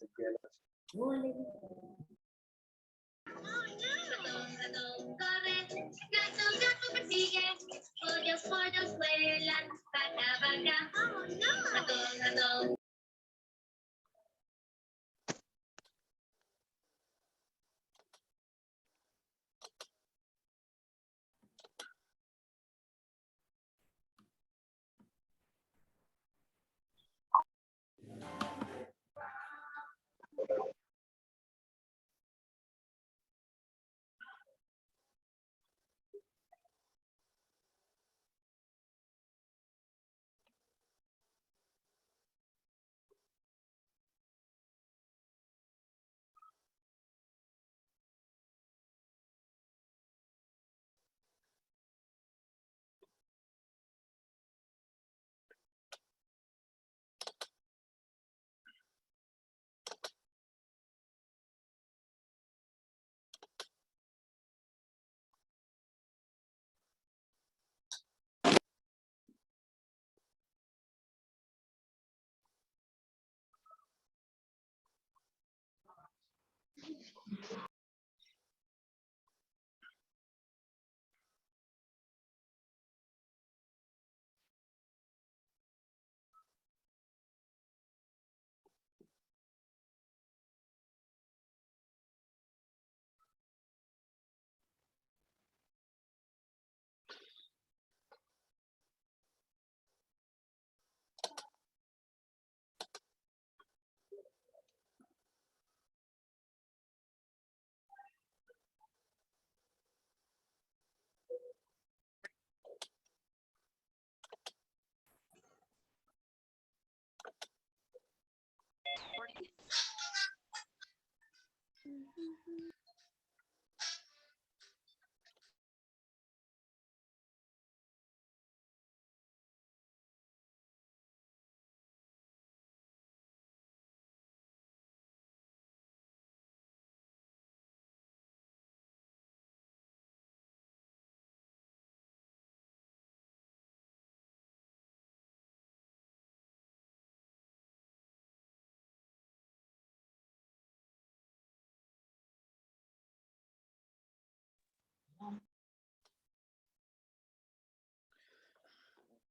Ratón corre, gato persigue, pollos vuelan, vaca, oh no. Ratón.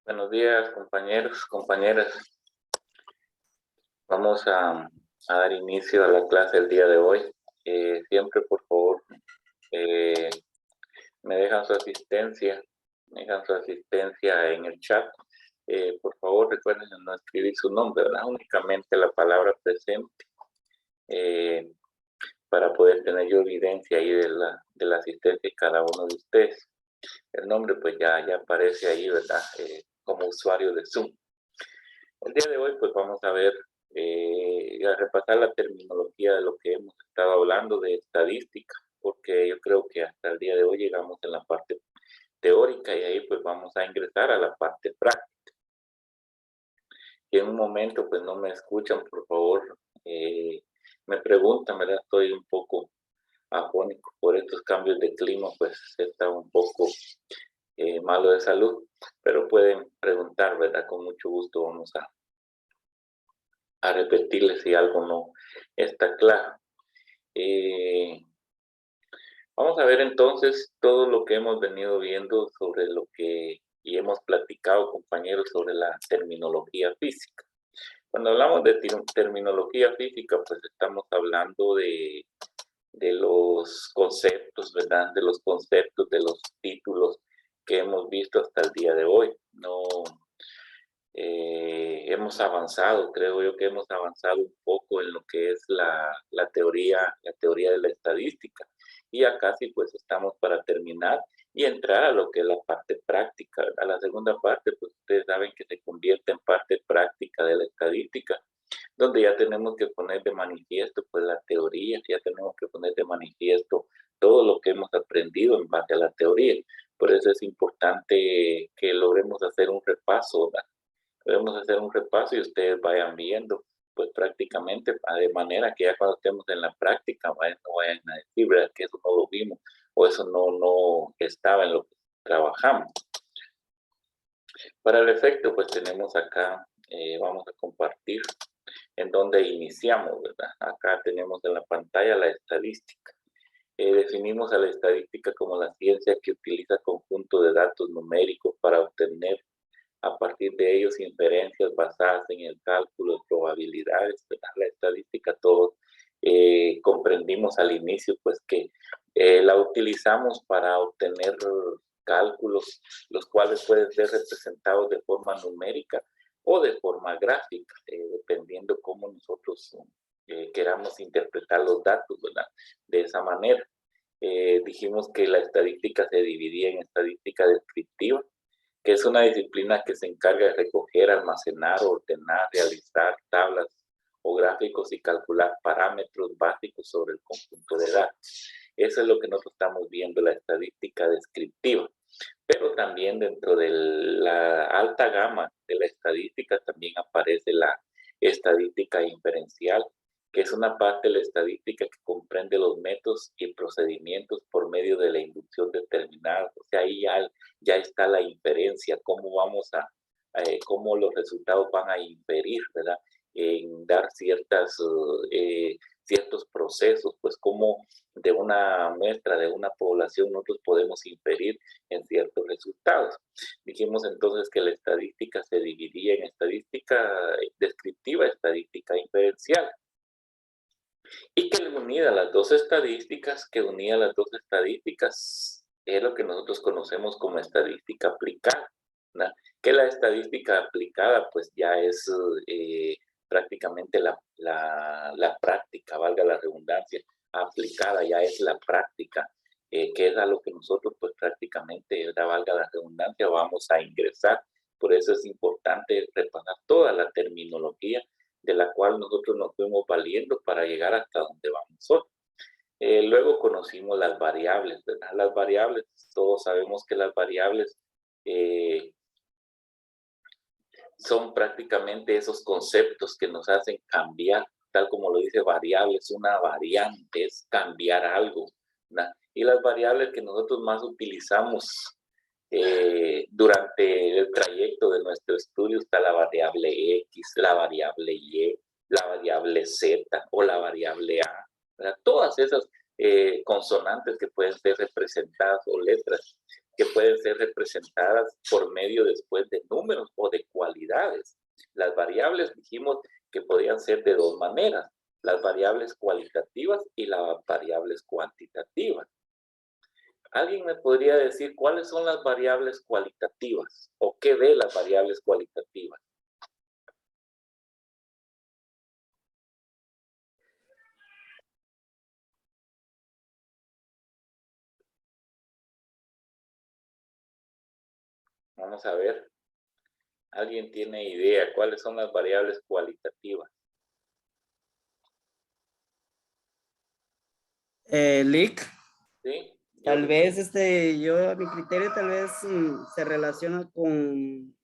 Buenos días, compañeros, compañeras. Vamos a dar inicio a la clase el día de hoy. Siempre, por favor, me dejan su asistencia en el chat. Por favor, recuerden no escribir su nombre, ¿verdad? Únicamente la palabra presente, para poder tener yo evidencia ahí de la asistencia de cada uno de ustedes. El nombre pues ya aparece ahí, ¿verdad? Como usuario de Zoom. El día de hoy pues vamos a ver, a repasar la terminología de lo que hemos estado hablando de estadística, porque yo creo que hasta el día de hoy llegamos en la parte teórica y ahí pues vamos a ingresar a la parte práctica. Y en un momento pues no me escuchan, por favor, me preguntan, ¿verdad? Estoy un poco afónico por estos cambios de clima, pues está un poco malo de salud, pero pueden preguntar, ¿verdad? Con mucho gusto vamos a repetirles si algo no está claro. Vamos a ver entonces todo lo que hemos venido viendo sobre lo que y hemos platicado, compañeros, sobre la terminología física. Cuando hablamos de terminología física, pues estamos hablando de los conceptos, ¿verdad? De los conceptos, de los títulos que hemos visto hasta el día de hoy. No hemos avanzado, creo yo que hemos avanzado un poco en lo que es la teoría de la estadística. Y acá sí pues estamos para terminar y entrar a lo que es la parte práctica. A la segunda parte, pues ustedes saben que se convierte en parte práctica de la estadística, donde ya tenemos que poner de manifiesto pues la teoría, ya tenemos que poner de manifiesto todo lo que hemos aprendido en base a la teoría. Por eso es importante que logremos hacer un repaso, ¿verdad? Podemos hacer un repaso y ustedes vayan viendo, pues prácticamente, de manera que ya cuando estemos en la práctica, no vayan a decir, ¿verdad? Que eso no lo vimos o eso no estaba en lo que trabajamos. Para el efecto, pues tenemos acá, vamos a compartir en donde iniciamos, ¿verdad? Acá tenemos en la pantalla la estadística. Definimos a la estadística como la ciencia que utiliza conjunto de datos numéricos para obtener a partir de ellos inferencias basadas en el cálculo de probabilidades, ¿verdad? La estadística todos comprendimos al inicio pues que la utilizamos para obtener cálculos, los cuales pueden ser representados de forma numérica o de forma gráfica, dependiendo cómo nosotros queramos interpretar los datos, ¿verdad? De esa manera. Dijimos que la estadística se dividía en estadística descriptiva, que es una disciplina que se encarga de recoger, almacenar, ordenar, realizar tablas o gráficos y calcular parámetros básicos sobre el conjunto de datos. Eso es lo que nosotros estamos viendo, la estadística descriptiva. Pero también dentro de la alta gama de la estadística también aparece la estadística inferencial, que es una parte de la estadística que comprende los métodos y procedimientos por medio de la inducción determinada. O sea, ahí ya está la inferencia, cómo vamos cómo los resultados van a inferir, ¿verdad? En dar ciertos procesos, pues como de una muestra, de una población, nosotros podemos inferir en ciertos resultados. Dijimos entonces que la estadística se dividía en estadística descriptiva, estadística inferencial. Y que unida las dos estadísticas, es lo que nosotros conocemos como estadística aplicada, ¿no? Que la estadística aplicada pues ya es prácticamente la práctica, valga la redundancia, aplicada ya es la práctica, que es a lo que nosotros pues prácticamente, valga la redundancia, vamos a ingresar. Por eso es importante repasar toda la terminología de la cual nosotros nos fuimos valiendo para llegar hasta donde vamos hoy. Luego conocimos las variables, ¿verdad? Las variables, todos sabemos que las variables son prácticamente esos conceptos que nos hacen cambiar, tal como lo dice variable, es una variante, es cambiar algo, ¿verdad? Y las variables que nosotros más utilizamos durante el trayecto de nuestro estudio está la variable X, la variable Y, la variable Z o la variable A, ¿verdad? Todas esas consonantes que pueden ser representadas o letras que pueden ser representadas por medio después de números o de cualidades. Las variables dijimos que podían ser de dos maneras, las variables cualitativas y las variables cuantitativas. ¿Alguien me podría decir cuáles son las variables cualitativas o qué ve las variables cualitativas? Vamos a ver. ¿Alguien tiene idea cuáles son las variables cualitativas? Lick, ¿Sí? tal vez yo a mi criterio tal vez se relaciona con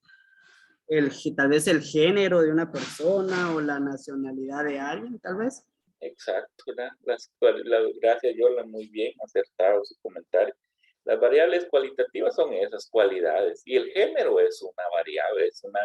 tal vez el género de una persona o la nacionalidad de alguien, tal vez. Exacto, ¿verdad? Gracias, Yola, muy bien, acertado su comentario. Las variables cualitativas son esas cualidades y el género es una variable, es una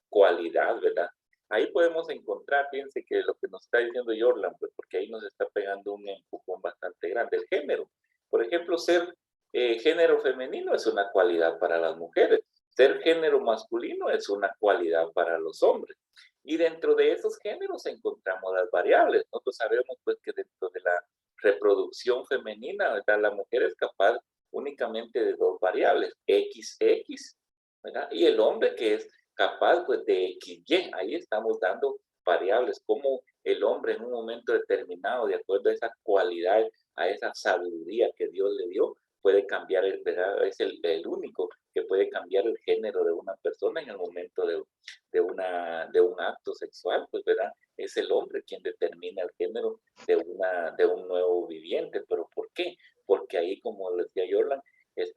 cualidad, ¿verdad? Ahí podemos encontrar, fíjense que lo que nos está diciendo Jordan, pues porque ahí nos está pegando un empujón bastante grande. El género, por ejemplo, ser género femenino es una cualidad para las mujeres, ser género masculino es una cualidad para los hombres. Y dentro de esos géneros encontramos las variables. Nosotros sabemos pues que dentro de la reproducción femenina, ¿verdad? La mujer es capaz únicamente de dos variables, XX, ¿verdad? Y el hombre que es capaz pues de XY. Ahí estamos dando variables, como el hombre en un momento determinado, de acuerdo a esa cualidad, a esa sabiduría que Dios le dio, puede cambiar, ¿verdad? Es el único que puede cambiar el género de una persona en el momento de un acto sexual, pues, ¿verdad? Es el hombre quien determina el género de un nuevo viviente. ¿Pero por qué? Porque ahí, como decía Jordan,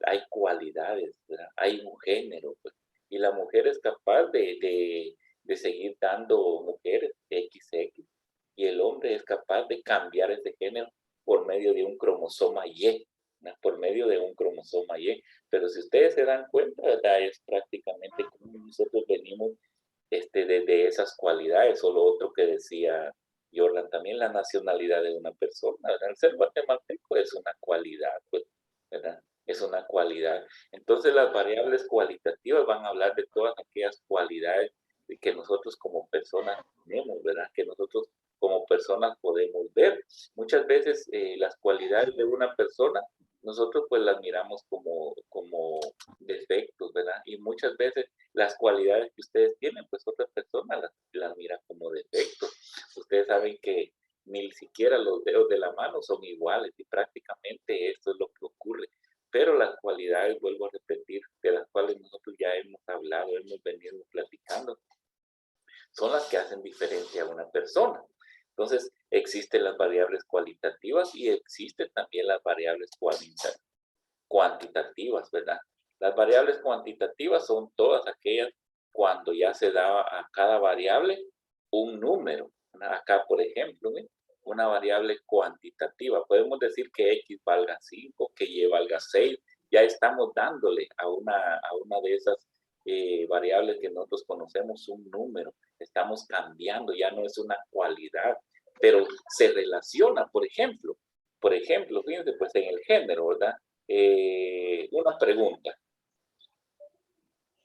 hay cualidades, ¿verdad? Hay un género, pues, y la mujer es capaz de seguir dando mujeres XX, y el hombre es capaz de cambiar ese género por medio de un cromosoma Y, ¿no? Por medio de un cromosoma Y. Pero si ustedes se dan cuenta, ¿verdad? Es prácticamente como nosotros venimos de esas cualidades, o lo otro que decía Jordan también, la nacionalidad de una persona, ¿verdad? El ser guatemalteco es una cualidad, pues, ¿verdad? Es una cualidad. Entonces las variables cualitativas van a hablar de todas aquellas cualidades que nosotros como personas tenemos, ¿verdad? Que nosotros como personas podemos ver. Muchas veces las cualidades de una persona, nosotros pues las miramos como defectos, ¿verdad? Y muchas veces las cualidades que ustedes tienen, pues otras personas las miran como defectos. Ustedes saben que ni siquiera los dedos de la mano son iguales y prácticamente esto es lo que ocurre. Pero las cualidades, vuelvo a repetir, de las cuales nosotros ya hemos hablado, hemos venido platicando, son las que hacen diferencia a una persona. Entonces, existen las variables cualitativas y existen también las variables cuantitativas, ¿verdad? Las variables cuantitativas son todas aquellas cuando ya se da a cada variable un número. Acá, por ejemplo, ¿sí? Una variable cuantitativa. Podemos decir que X valga 5, que Y valga 6. Ya estamos dándole a una de esas variables que nosotros conocemos un número. Estamos cambiando, ya no es una cualidad, pero se relaciona, por ejemplo, fíjense, pues en el género, ¿verdad? Una pregunta.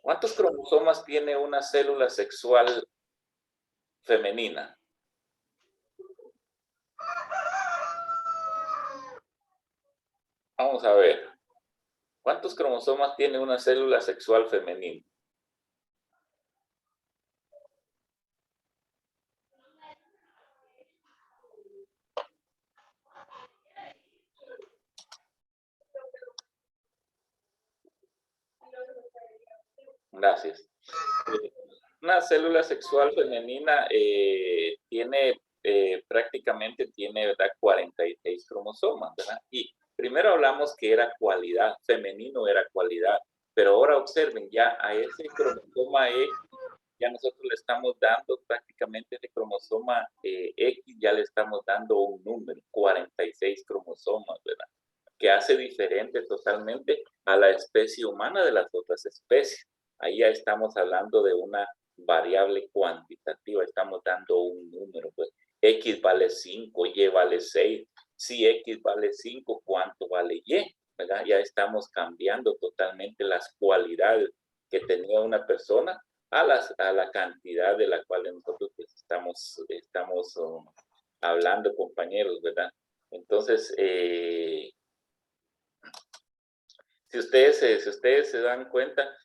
¿Cuántos cromosomas tiene una célula sexual femenina? Vamos a ver. ¿Cuántos cromosomas tiene una célula sexual femenina? Gracias. Una célula sexual femenina tiene prácticamente tiene, ¿verdad? 46 cromosomas, ¿verdad? Y primero hablamos que era cualidad, femenino era cualidad, pero ahora observen, ya a ese cromosoma X, ya nosotros le estamos dando prácticamente ese cromosoma X, ya le estamos dando un número, 46 cromosomas, ¿verdad? Que hace diferente totalmente a la especie humana de las otras especies. Ahí ya estamos hablando de una variable cuantitativa, estamos dando un número, pues X vale 5, Y vale 6. Si X vale 5, ¿cuánto vale Y? ¿Verdad? Ya estamos cambiando totalmente las cualidades que tenía una persona a la cantidad de la cual nosotros pues, estamos hablando, compañeros, ¿verdad? Entonces, si ustedes se dan cuenta,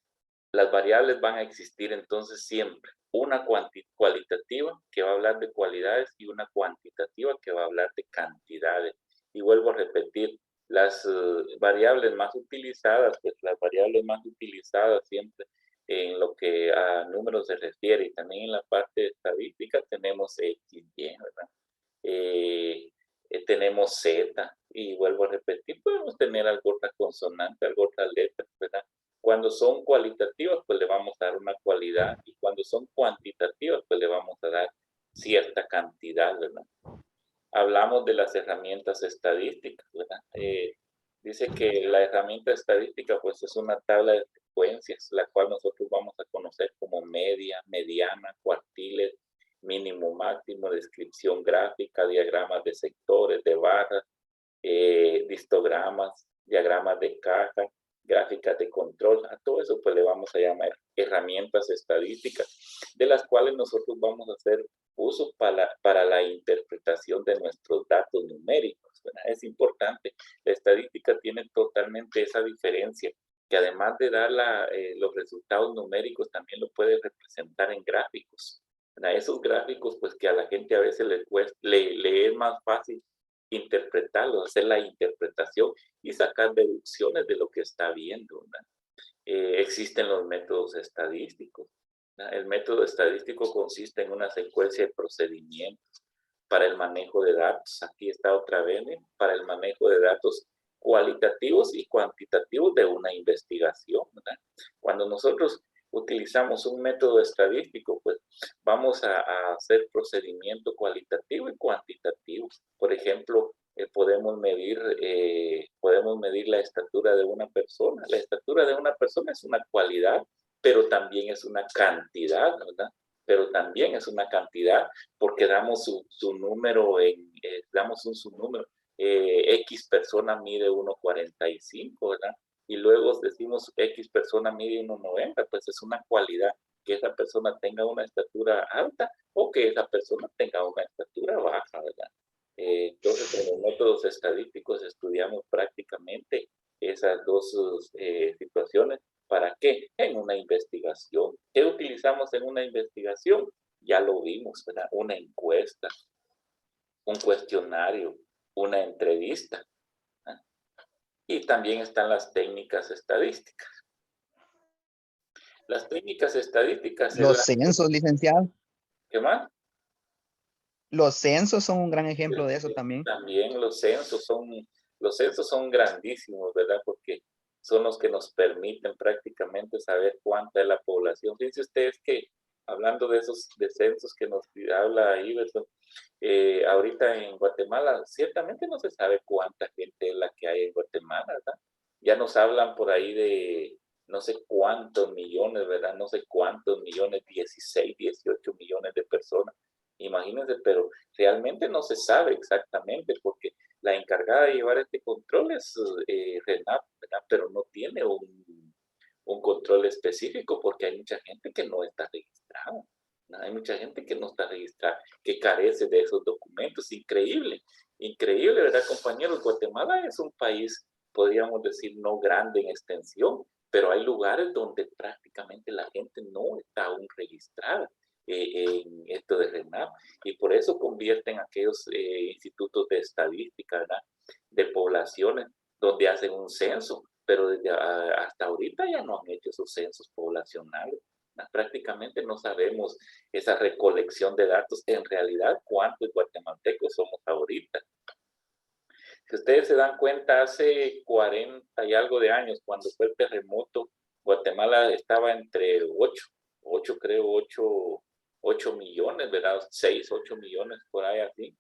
las variables van a existir entonces siempre. Una cualitativa que va a hablar de cualidades y una cuantitativa que va a hablar de cantidades. Y vuelvo a repetir, las variables más utilizadas, pues las variables más utilizadas siempre en lo que a números se refiere y también en la parte de estadística tenemos X, Y, ¿verdad? Tenemos Z y vuelvo a repetir, podemos tener algo otra consonante, algo otra letra, ¿verdad? Cuando son cualitativas, pues le vamos a dar una cualidad y cuando son cuantitativas, pues le vamos a dar cierta cantidad, ¿verdad? Hablamos de las herramientas estadísticas, ¿verdad? Dice que la herramienta estadística, pues es una tabla de frecuencias, la cual nosotros vamos a conocer como media, mediana, cuartiles, mínimo, máximo, descripción gráfica, diagramas de sectores, de barras, histogramas, diagramas de caja, gráficas de control. A todo eso pues le vamos a llamar herramientas estadísticas, de las cuales nosotros vamos a hacer uso para la interpretación de nuestros datos numéricos, ¿verdad? Es importante. La estadística tiene totalmente esa diferencia, que además de dar los resultados numéricos, también lo puede representar en gráficos. ¿Verdad? Esos gráficos, pues que a la gente a veces le es más fácil interpretarlos, hacer la interpretación y sacar deducciones de lo que está viendo, ¿verdad? Existen los métodos estadísticos. ¿Verdad? El método estadístico consiste en una secuencia de procedimientos para el manejo de datos. Aquí está otra vez, ¿eh? Para el manejo de datos cualitativos y cuantitativos de una investigación, ¿verdad? Cuando nosotros utilizamos un método estadístico, pues vamos a hacer procedimiento cualitativo y cuantitativo. Por ejemplo, podemos medir la estatura de una persona. La estatura de una persona es una cualidad, pero también es una cantidad, ¿verdad? pero también es una cantidad porque damos su número, damos un su número. X persona mide 1,45, ¿verdad? Y luego decimos X persona mide 1,90, pues es una cualidad, que esa persona tenga una estatura alta o que esa persona tenga una estatura baja, ¿verdad? Entonces, en los métodos estadísticos estudiamos prácticamente esas dos situaciones. ¿Para qué? En una investigación. ¿Qué utilizamos en una investigación? Ya lo vimos, ¿verdad? Una encuesta, un cuestionario, una entrevista. ¿Ah? Y también están las técnicas estadísticas. Las técnicas estadísticas es Los censos, licenciado. ¿Qué más? Los censos son un gran ejemplo de eso también. También los censos son grandísimos, ¿verdad? Porque son los que nos permiten prácticamente saber cuánta es la población. Fíjense ustedes que, hablando de esos de censos que nos habla Iverson, ahorita en Guatemala, ciertamente no se sabe cuánta gente es la que hay en Guatemala, ¿verdad? Ya nos hablan por ahí de no sé cuántos millones, ¿verdad? No sé cuántos millones, 16, 18 millones de personas. Imagínense, pero realmente no se sabe exactamente porque la encargada de llevar este control es RENAP, ¿verdad? Pero no tiene un control específico porque hay mucha gente que no está registrada. ¿No? Hay mucha gente que no está registrada, que carece de esos documentos. Increíble, increíble, ¿verdad, compañeros? Guatemala es un país, podríamos decir, no grande en extensión, pero hay lugares donde prácticamente la gente no está aún registrada en esto de RENAP, y por eso convierten aquellos institutos de estadística, ¿verdad? De poblaciones donde hacen un censo, pero desde hasta ahorita ya no han hecho esos censos poblacionales. Prácticamente no sabemos esa recolección de datos, en realidad cuántos guatemaltecos somos ahorita. Si ustedes se dan cuenta, hace 40 y algo de años, cuando fue el terremoto, Guatemala estaba entre 8 millones, ¿verdad? 6, 8 millones por ahí así.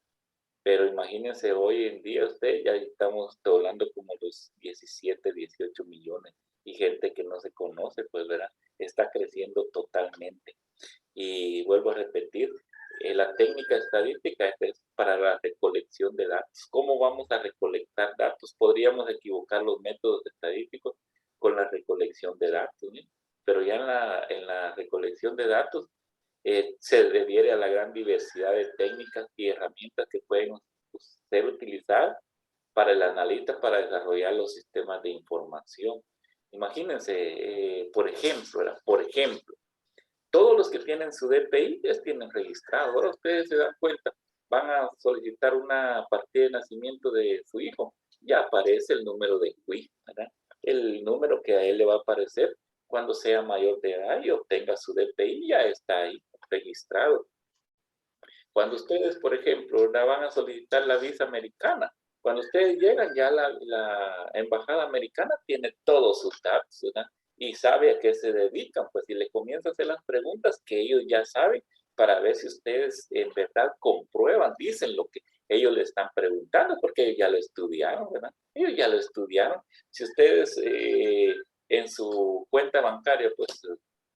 Pero imagínense hoy en día ustedes, ya estamos hablando como los 17, 18 millones. Y gente que no se conoce, pues, ¿verdad? Está creciendo totalmente. Y vuelvo a repetir, la técnica estadística es para la recolección de datos. ¿Cómo vamos a recolectar datos? Podríamos equivocar los métodos estadísticos con la recolección de datos, ¿sí? Pero ya en la recolección de datos se refiere a la gran diversidad de técnicas y herramientas que pueden ser utilizadas para el analista para desarrollar los sistemas de información. Imagínense, por ejemplo, todos los que tienen su DPI ya tienen registrado. Ahora ustedes se dan cuenta, van a solicitar una partida de nacimiento de su hijo, ya aparece el número de QUI, ¿verdad? El número que a él le va a aparecer cuando sea mayor de edad y obtenga su DPI ya está ahí registrado. Cuando ustedes, por ejemplo, van a solicitar la visa americana, cuando ustedes llegan ya la embajada americana tiene todos sus datos, ¿verdad? Y sabe a qué se dedican, pues si le comienza a hacer las preguntas que ellos ya saben para ver si ustedes en verdad comprueban, dicen lo que ellos le están preguntando, porque ellos ya lo estudiaron, ¿verdad? Ellos ya lo estudiaron. Si ustedes en su cuenta bancaria pues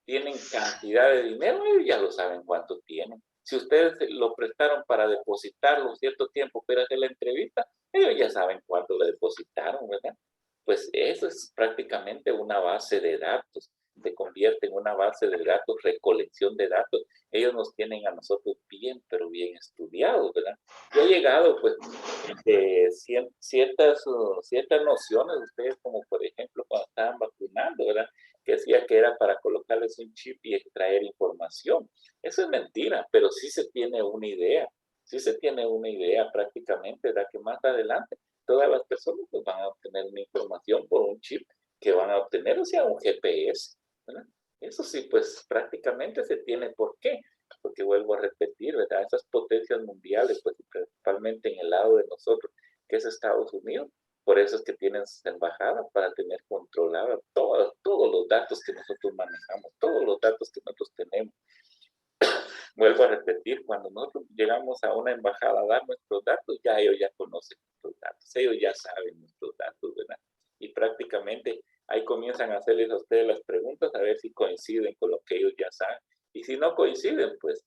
tienen cantidad de dinero, ellos ya lo saben cuánto tienen. Si ustedes lo prestaron para depositarlo cierto tiempo, pero hacer la entrevista, ellos ya saben cuánto le depositaron, ¿verdad? Pues eso es prácticamente una base de datos, se convierte en una base de datos, recolección de datos. Ellos nos tienen a nosotros bien, pero bien estudiados, ¿verdad? Y ha llegado, pues, ciertas nociones, ustedes como por ejemplo cuando estaban vacunando, ¿verdad? Que decía que era para colocarles un chip y extraer información. Eso es mentira, pero sí se tiene una idea, prácticamente, ¿verdad? Que más adelante todas las personas pues, van a obtener una información por un chip que van a obtener, o sea, un GPS, ¿verdad? Eso sí, pues prácticamente se tiene. ¿Por qué? Porque vuelvo a repetir, ¿verdad? Esas potencias mundiales, pues principalmente en el lado de nosotros, que es Estados Unidos, por eso es que tienen sus embajadas para tener controladas todos los datos que nosotros manejamos, todos los datos que nosotros tenemos. Vuelvo a repetir, cuando nosotros llegamos a una embajada a dar nuestros datos, ya ellos ya conocen nuestros datos, ellos ya saben nuestros datos, ¿verdad? Y prácticamente ahí comienzan a hacerles a ustedes las preguntas a ver si coinciden con lo que ellos ya saben. Y si no coinciden, pues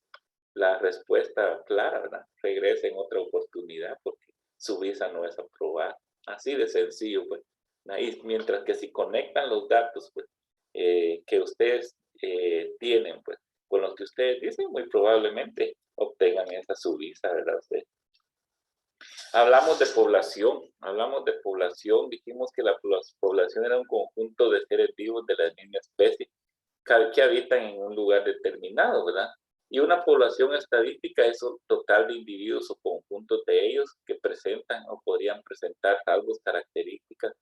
la respuesta clara, ¿verdad? Regresa en otra oportunidad porque su visa no es aprobada. Así de sencillo, pues. Ahí, mientras que si conectan los datos, pues, que ustedes tienen, pues, con los que ustedes dicen, muy probablemente obtengan esa su visa, ¿verdad? Ustedes. Hablamos de población, dijimos que la población era un conjunto de seres vivos de la misma especie que habitan en un lugar determinado, ¿verdad? Y una población estadística es un total de individuos o conjuntos de ellos que presentan o podrían presentar rasgos, características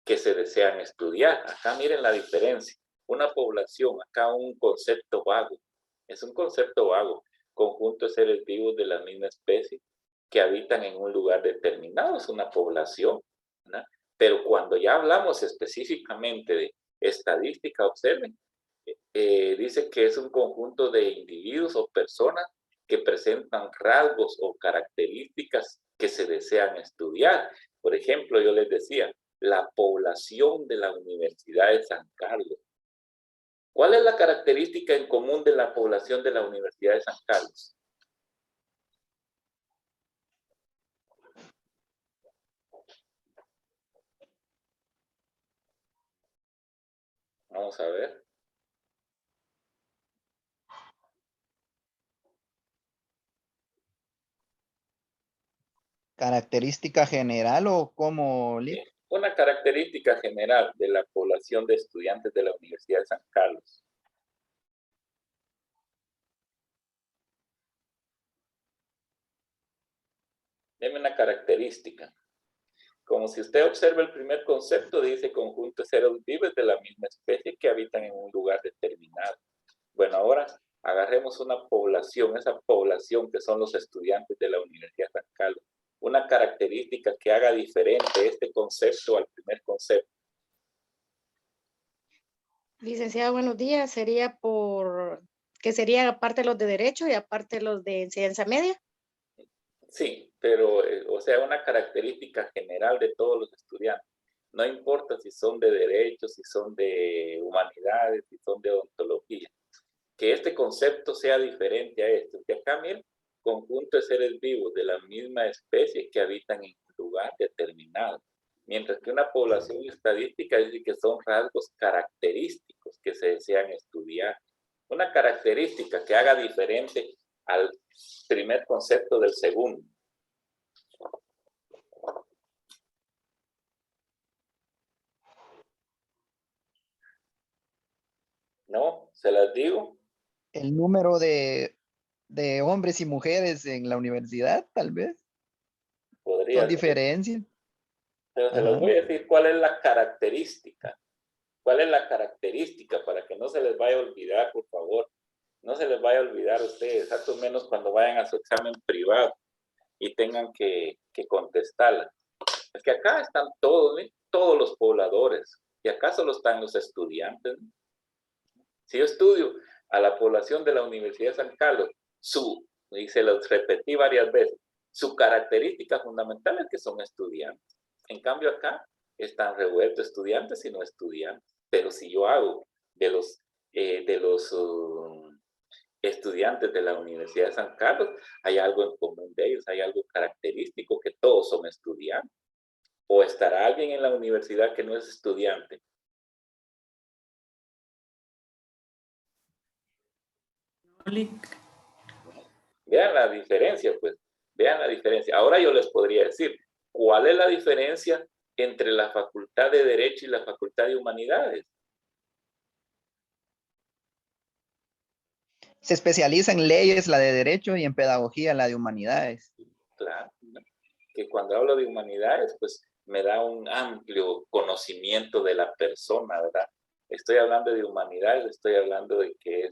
que se desean estudiar. Acá miren la diferencia. Una población, acá un concepto vago, es un concepto vago, conjunto de seres vivos de la misma especie que habitan en un lugar determinado, es una población, ¿verdad? Pero cuando ya hablamos específicamente de estadística, observen, dice que es un conjunto de individuos o personas que presentan rasgos o características que se desean estudiar. Por ejemplo, yo les decía, la población de la Universidad de San Carlos. ¿Cuál es la característica en común de la población de la Universidad de San Carlos? Vamos a ver. ¿Característica general o cómo, Lick? Una característica general de la población de estudiantes de la Universidad de San Carlos. Deme una característica. Como si usted observa el primer concepto, dice conjunto de seres vivos de la misma especie que habitan en un lugar determinado. Bueno, ahora agarremos una población, esa población que son los estudiantes de la Universidad de San Carlos. Una característica que haga diferente este concepto al primer concepto. Licenciado, buenos días. Sería que sería aparte los de Derecho y aparte los de Enseñanza Media. Sí, pero, o sea, una característica general de todos los estudiantes. No importa si son de Derecho, si son de Humanidades, si son de Odontología. Que este concepto sea diferente a esto. Que acá, miren, conjunto de seres vivos de la misma especie que habitan en un lugar determinado. Mientras que una población estadística dice que son rasgos característicos que se desean estudiar. Una característica que haga diferente al primer concepto del segundo. ¿No? ¿Se las digo? El número de hombres y mujeres en la universidad, tal vez. Podría Son ser. diferencias. Pero se los voy a decir cuál es la característica. ¿Cuál es la característica? Para que no se les vaya a olvidar, por favor. No se les vaya a olvidar a ustedes, a menos cuando vayan a su examen privado y tengan que contestarla. Es que acá están todos, ¿eh? Todos los pobladores. Y acá solo están los estudiantes. Si yo estudio a la población de la Universidad de San Carlos, y se los repetí varias veces, su característica fundamental es que son estudiantes. En cambio acá están revueltos estudiantes y no estudiantes. Pero si yo hago de los estudiantes de la Universidad de San Carlos, hay algo en común de ellos, hay algo característico, que todos son estudiantes. ¿O estará alguien en la universidad que no es estudiante? Vean la diferencia, pues. Vean la diferencia. Ahora yo les podría decir, ¿cuál es la diferencia entre la Facultad de Derecho y la Facultad de Humanidades? Se especializa en leyes, la de Derecho, y en pedagogía, la de Humanidades. Claro, ¿no? Que cuando hablo de Humanidades, pues me da un amplio conocimiento de la persona, ¿verdad? Estoy hablando de Humanidades, estoy hablando de que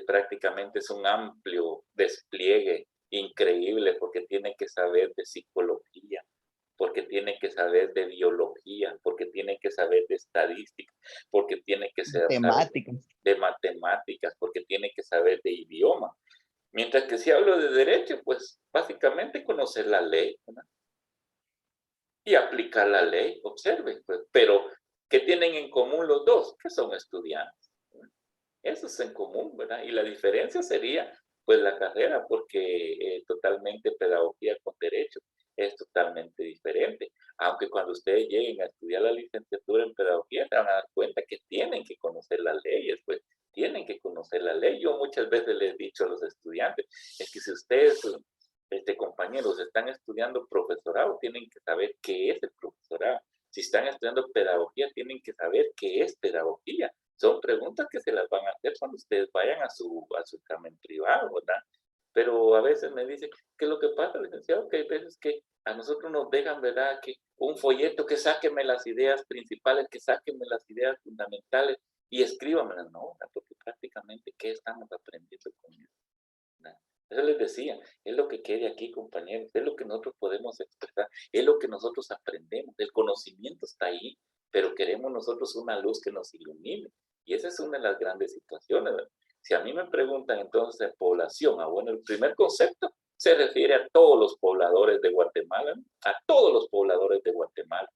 prácticamente es un amplio despliegue increíble, porque tiene que saber de psicología, porque tiene que saber de biología, porque tiene que saber de estadística, porque tiene que saber de matemáticas, porque tiene que saber de idioma. Mientras que si hablo de derecho, pues básicamente conocer la ley, ¿verdad? Y aplicar la ley, observen, pues. Pero ¿qué tienen en común los dos? Que son estudiantes, ¿verdad? Eso es en común, ¿verdad? Y la diferencia sería, pues, la carrera, porque totalmente pedagogía con derecho es totalmente diferente. Aunque cuando ustedes lleguen a estudiar la licenciatura en pedagogía, se van a dar cuenta que tienen que conocer las leyes, pues, tienen que conocer la ley. Yo muchas veces les he dicho a los estudiantes, es que si ustedes, compañeros, están estudiando profesorado, tienen que saber qué es el profesorado. Si están estudiando pedagogía, tienen que saber qué es pedagogía. Son preguntas que se las van a hacer cuando ustedes vayan a su examen privado, ¿verdad? Pero a veces me dicen, ¿qué es lo que pasa, licenciado? Que hay veces que a nosotros nos dejan, ¿verdad? Que un folleto, que sáquenme las ideas principales, que sáquenme las ideas fundamentales y escríbanmelas. No, porque prácticamente, ¿qué estamos aprendiendo con eso? ¿Verdad? Eso les decía, es lo que quede aquí, compañeros, es lo que nosotros podemos expresar, es lo que nosotros aprendemos, el conocimiento está ahí, pero queremos nosotros una luz que nos ilumine. Y esa es una de las grandes situaciones, ¿verdad? Si a mí me preguntan entonces población, bueno, el primer concepto se refiere a todos los pobladores de Guatemala, ¿no? A todos los pobladores de Guatemala.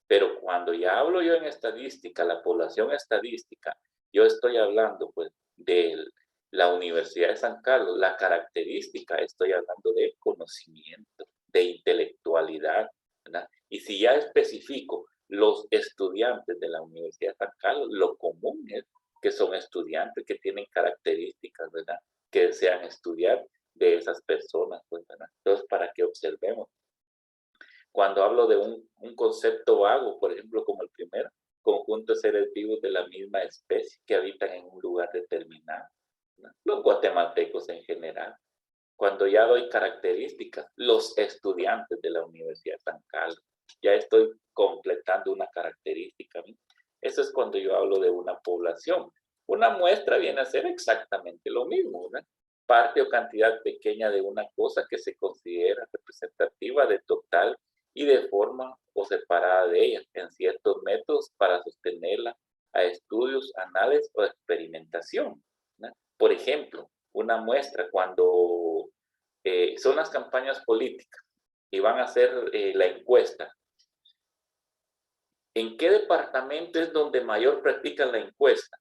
Pero cuando ya hablo yo en estadística, la población estadística, yo estoy hablando pues de la Universidad de San Carlos, la característica, estoy hablando de conocimiento, de intelectualidad, ¿verdad? Y si ya especifico los estudiantes de la Universidad de San Carlos, lo común es que son estudiantes que tienen características, ¿verdad? Que desean estudiar de esas personas, pues, ¿verdad? Entonces, para que observemos. Cuando hablo de un concepto vago, por ejemplo, como el primero, conjunto de seres vivos de la misma especie que habitan en un lugar determinado, ¿no? Los guatemaltecos en general. Cuando ya doy características, los estudiantes de la Universidad de San Carlos, ya estoy completando una característica. ¿No? Eso es cuando yo hablo de una población. Una muestra viene a ser exactamente lo mismo, ¿no? Parte o cantidad pequeña de una cosa que se considera representativa de total y de forma o separada de ella, en ciertos métodos para sostenerla a estudios, análisis o experimentación, ¿no? Por ejemplo, una muestra cuando son las campañas políticas y van a hacer la encuesta. ¿En qué departamento es donde mayor practican la encuesta?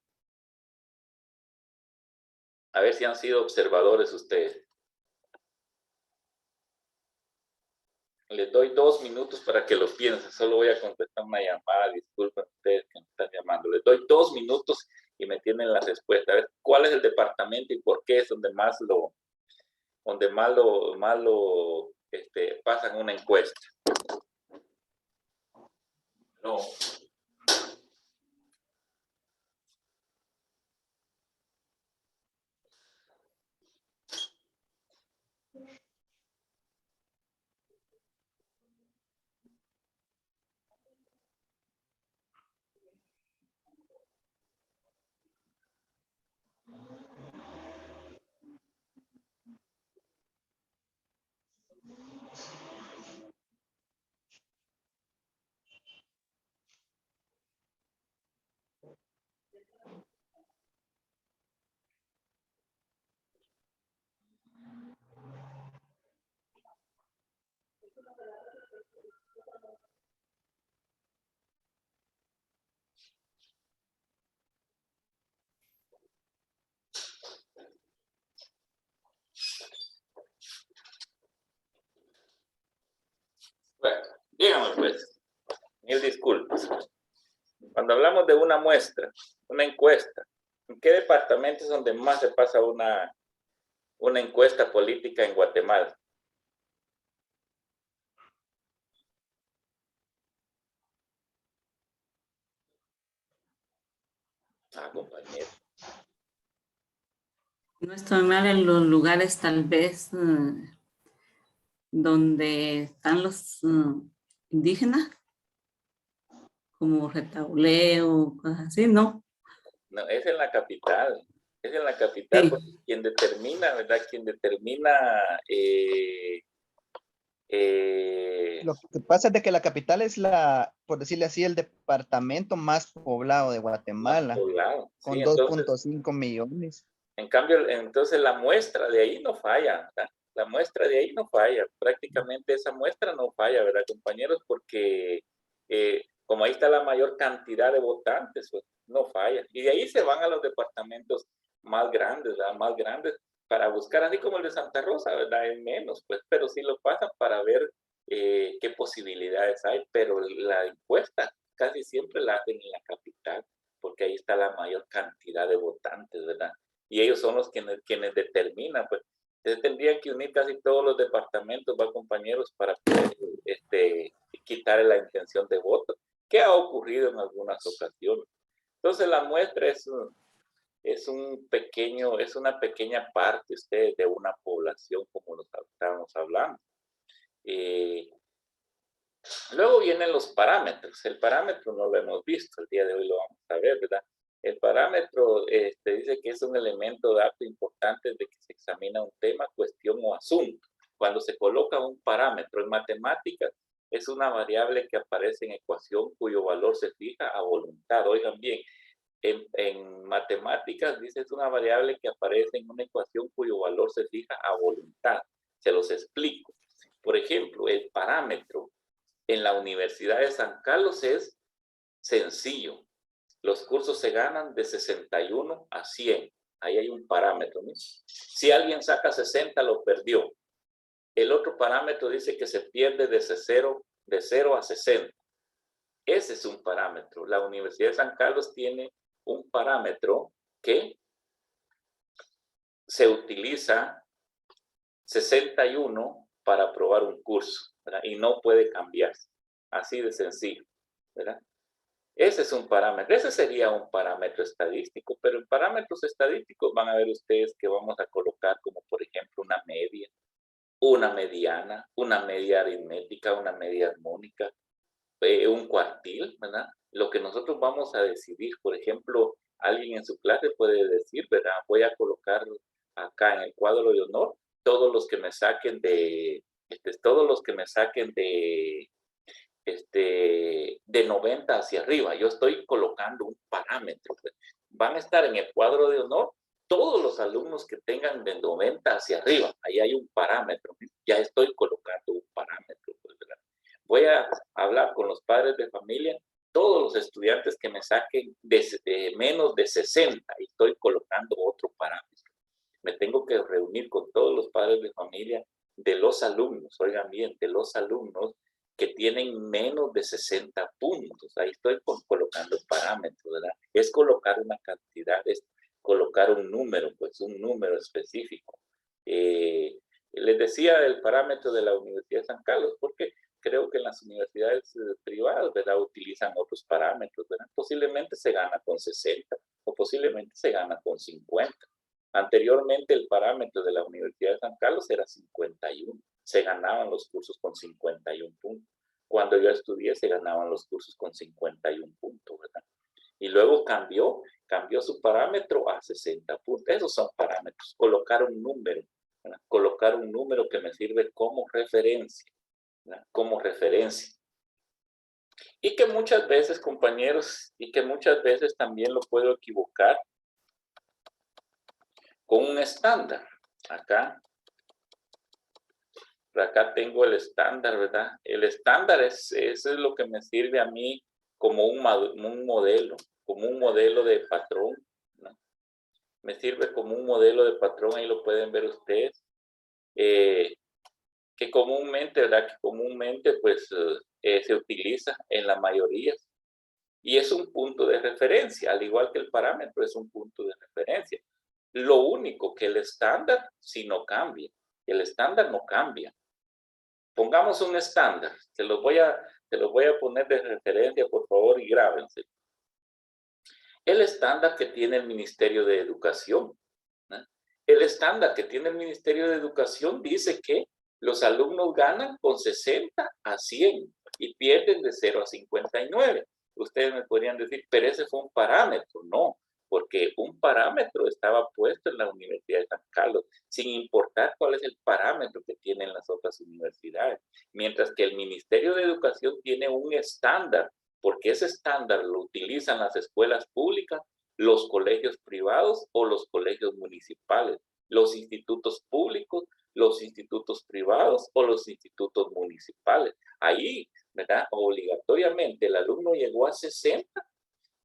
A ver si han sido observadores ustedes. Les doy 2 minutos para que lo piensen. Solo voy a contestar una llamada. Disculpen ustedes que me están llamando. Les doy 2 minutos y me tienen la respuesta. A ver, ¿cuál es el departamento y por qué es donde más lo pasan una encuesta? No. Bueno, dígame pues, mil disculpas. Cuando hablamos de una muestra, una encuesta, ¿en qué departamento es donde más se pasa una encuesta política en Guatemala? Compañero. No estoy mal en los lugares tal vez donde están los indígenas, como Retauleo, cosas así, ¿no? No, es en la capital. Es en la capital, sí. Porque quien determina, ¿verdad? Quien determina... Lo que pasa es de que la capital es por decirle así, el departamento más poblado de Guatemala. Más poblado, con sí, 2.5 millones. En cambio, entonces la muestra de ahí no falla, ¿verdad? La muestra de ahí no falla. Prácticamente esa muestra no falla, ¿verdad, compañeros? Porque como ahí está la mayor cantidad de votantes, pues, no falla. Y de ahí se van a los departamentos más grandes, ¿verdad? Más grandes, para buscar, así como el de Santa Rosa, ¿verdad? Es menos, pues, pero sí lo pasan para ver qué posibilidades hay, pero la encuesta casi siempre la hacen en la capital, porque ahí está la mayor cantidad de votantes, ¿verdad? Y ellos son los quienes determinan, pues, se tendrían que unir casi todos los departamentos, ¿va, compañeros? Para poder quitar la intención de voto, que ha ocurrido en algunas ocasiones. Entonces la muestra es una pequeña parte de una población, como lo estábamos hablando. Luego vienen los parámetros. El parámetro no lo hemos visto, el día de hoy lo vamos a ver, ¿verdad? El parámetro dice que es un elemento de dato importante de que se examina un tema, cuestión o asunto. Cuando se coloca un parámetro en matemáticas, es una variable que aparece en ecuación cuyo valor se fija a voluntad. Oigan bien, en matemáticas dice es una variable que aparece en una ecuación cuyo valor se fija a voluntad. Se los explico. Por ejemplo, el parámetro en la Universidad de San Carlos es sencillo. Los cursos se ganan de 61 a 100. Ahí hay un parámetro, ¿no? Si alguien saca 60, lo perdió. El otro parámetro dice que se pierde de 0 a 60. Ese es un parámetro. La Universidad de San Carlos tiene un parámetro que se utiliza 61 para aprobar un curso, ¿verdad? Y no puede cambiarse. Así de sencillo, ¿verdad? Ese es un parámetro, ese sería un parámetro estadístico, pero en parámetros estadísticos van a ver ustedes que vamos a colocar como por ejemplo una media, una mediana, una media aritmética, una media armónica, un cuartil, ¿verdad? Lo que nosotros vamos a decidir, por ejemplo, alguien en su clase puede decir, ¿verdad? Voy a colocar acá en el cuadro de honor todos los que me saquen de 90 hacia arriba. Yo estoy colocando un parámetro. Pues. Van a estar en el cuadro de honor todos los alumnos que tengan de 90 hacia arriba. Ahí hay un parámetro. Ya estoy colocando un parámetro. Pues, ¿verdad? Voy a hablar con los padres de familia, todos los estudiantes que me saquen de menos de 60. Y estoy colocando otro parámetro. Me tengo que reunir con todos los padres de familia de los alumnos, oigan bien, de los alumnos que tienen menos de 60 puntos. Ahí estoy colocando parámetros, ¿verdad? Es colocar una cantidad, es colocar un número, pues un número específico. Les decía el parámetro de la Universidad de San Carlos, porque creo que en las universidades privadas, ¿verdad? Utilizan otros parámetros, ¿verdad? Posiblemente se gana con 60 o posiblemente se gana con 50. Anteriormente el parámetro de la Universidad de San Carlos era 51. Se ganaban los cursos con 51 puntos. Cuando yo estudié se ganaban los cursos con 51 puntos, ¿verdad? Y luego cambió su parámetro a 60 puntos. Esos son parámetros. Colocar un número, ¿verdad? Colocar un número que me sirve como referencia, ¿verdad? Como referencia. Y que muchas veces, compañeros, y que muchas veces también lo puedo equivocar con un estándar. Acá tengo el estándar, ¿verdad? El estándar eso es lo que me sirve a mí como un modelo de patrón, ¿no? Me sirve como un modelo de patrón, ahí lo pueden ver ustedes, que comúnmente, ¿verdad? Que comúnmente pues se utiliza en la mayoría y es un punto de referencia, al igual que el parámetro es un punto de referencia. Lo único que el estándar sí no cambia, el estándar no cambia. Pongamos un estándar, te los voy a poner de referencia, por favor, y grábense. El estándar que tiene el Ministerio de Educación, ¿no? El estándar que tiene el Ministerio de Educación dice que los alumnos ganan con 60 a 100 y pierden de 0 a 59. Ustedes me podrían decir, pero ese fue un parámetro. No, porque un parámetro estaba puesto en la Universidad de San Carlos, sin importar cuál es el parámetro que tienen las otras universidades. Mientras que el Ministerio de Educación tiene un estándar, porque ese estándar lo utilizan las escuelas públicas, los colegios privados o los colegios municipales, los institutos públicos, los institutos privados o los institutos municipales. Ahí, ¿verdad? Obligatoriamente el alumno llegó a 60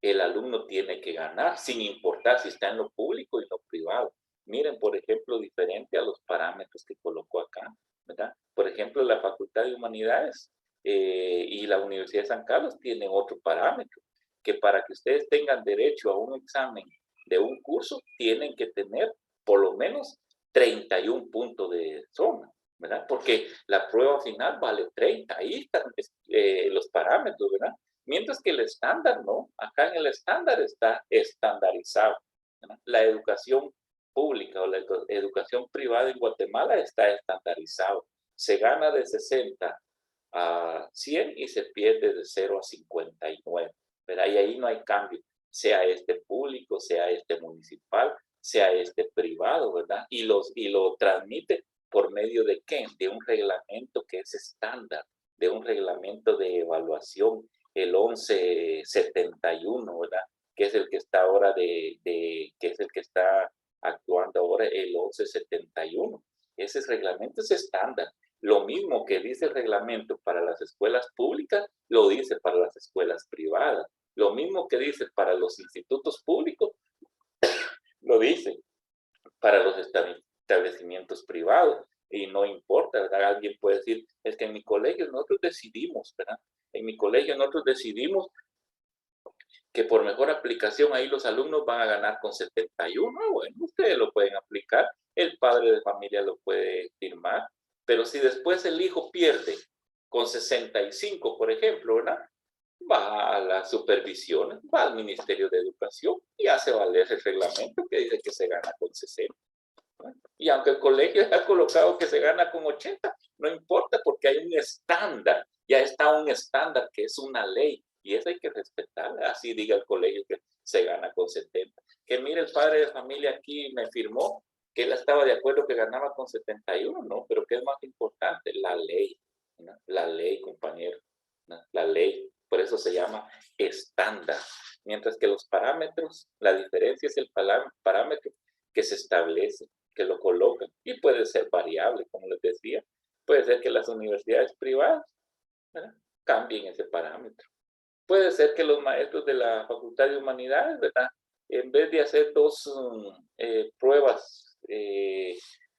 el alumno tiene que ganar, sin importar si está en lo público y lo privado. Miren, por ejemplo, diferente a los parámetros que colocó acá, ¿verdad? Por ejemplo, la Facultad de Humanidades y la Universidad de San Carlos tienen otro parámetro, que para que ustedes tengan derecho a un examen de un curso, tienen que tener por lo menos 31 puntos de zona, ¿verdad? Porque la prueba final vale 30, ahí están los parámetros, ¿verdad? Mientras que el estándar, no, acá en el estándar está estandarizado, ¿verdad? La educación pública o la educación privada en Guatemala está estandarizado. Se gana de 60 a 100 y se pierde de 0 a 59, ¿verdad? Y ahí no hay cambio, sea este público, sea este municipal, sea este privado, ¿verdad? Y lo transmite por medio de ¿qué? De un reglamento que es estándar, de un reglamento de evaluación, el 1171, ¿verdad? Que es el que está ahora que es el que está actuando ahora, el 1171. Ese reglamento es estándar. Lo mismo que dice el reglamento para las escuelas públicas, lo dice para las escuelas privadas. Lo mismo que dice para los institutos públicos, lo dice para los establecimientos privados. Y no importa, ¿verdad? Alguien puede decir, es que en mi colegio nosotros decidimos, ¿verdad? En mi colegio nosotros decidimos que por mejor aplicación ahí los alumnos van a ganar con 71. Bueno, ustedes lo pueden aplicar, el padre de familia lo puede firmar, pero si después el hijo pierde con 65, por ejemplo, ¿verdad? Va a las supervisiones, va al Ministerio de Educación y hace valer el reglamento que dice que se gana con 60. Y aunque el colegio ha colocado que se gana con 80, no importa porque hay un estándar, ya está un estándar que es una ley y eso hay que respetarla. Así diga el colegio que se gana con 70. Que mire, el padre de familia aquí me firmó que él estaba de acuerdo que ganaba con 71, ¿no? Pero ¿qué es más importante? La ley, ¿no? La ley, compañero, ¿no? La ley. Por eso se llama estándar. Mientras que los parámetros, la diferencia es el parámetro que se establece, que lo colocan, y puede ser variable, como les decía. Puede ser que las universidades privadas, ¿verdad?, cambien ese parámetro. Puede ser que los maestros de la Facultad de Humanidades, ¿verdad?, en vez de hacer dos pruebas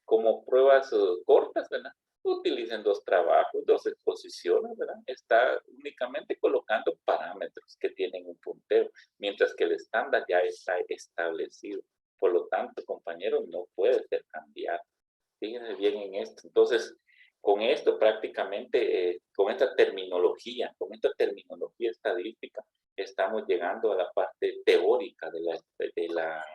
como pruebas cortas, ¿verdad?, utilicen 2 trabajos, 2 exposiciones, ¿verdad? Está únicamente colocando parámetros que tienen un punteo, mientras que el estándar ya está establecido. Por lo tanto, compañeros, no puede ser cambiado. Fíjense bien en esto. Entonces, con esto prácticamente, con esta terminología estadística, estamos llegando a la parte teórica de la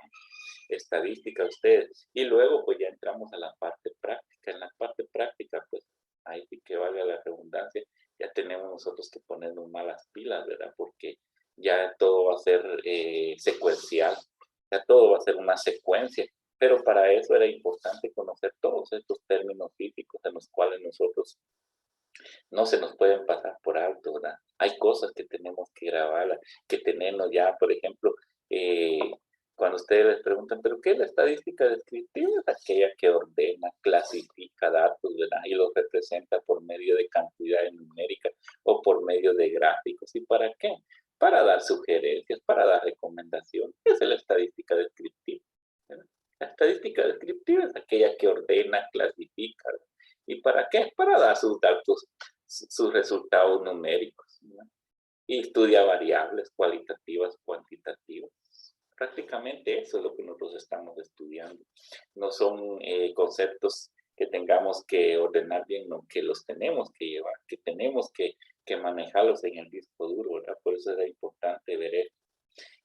estadística de ustedes. Y luego, pues ya entramos a la parte práctica. En la parte práctica, pues, ahí sí que valga la redundancia, ya tenemos nosotros que ponernos malas pilas, ¿verdad? Porque ya todo va a ser secuencial. Ya todo va a ser una secuencia, pero para eso era importante conocer todos estos términos físicos en los cuales nosotros no se nos pueden pasar por alto, ¿verdad? Hay cosas que tenemos que grabarlas, que tenemos ya, por ejemplo, cuando ustedes les preguntan, ¿pero qué es la estadística descriptiva? Es aquella que ordena, clasifica datos, ¿verdad? Y los representa por medio de cantidades numéricas o por medio de gráficos. ¿Y para qué? Para dar sugerencias, para dar recomendaciones. Esa es la estadística descriptiva, ¿verdad? La estadística descriptiva es aquella que ordena, clasifica, ¿verdad? ¿Y para qué? Para dar sus datos, sus resultados numéricos, ¿verdad? Y estudia variables cualitativas, cuantitativas. Prácticamente eso es lo que nosotros estamos estudiando. No son conceptos que tengamos que ordenar bien, no, que los tenemos que llevar, que tenemos que manejarlos en el disco duro, ¿verdad? Por eso es importante ver esto.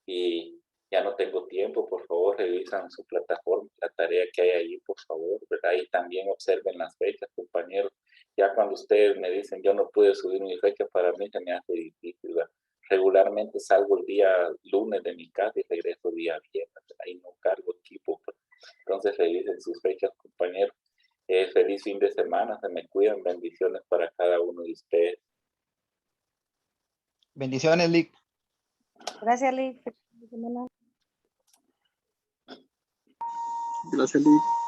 Y ya no tengo tiempo, por favor, revisan su plataforma, la tarea que hay allí, por favor, ¿verdad? Y también observen las fechas, compañeros. Ya cuando ustedes me dicen, yo no pude subir mi fecha, para mí se me hace difícil, ¿verdad? Regularmente salgo el día lunes de mi casa y regreso día viernes, ¿verdad? Y no cargo equipo. Entonces revisen sus fechas, compañeros. Feliz fin de semana, se me cuidan, bendiciones para cada uno de ustedes. Bendiciones, Lick. Gracias, Lick. Gracias, Lick.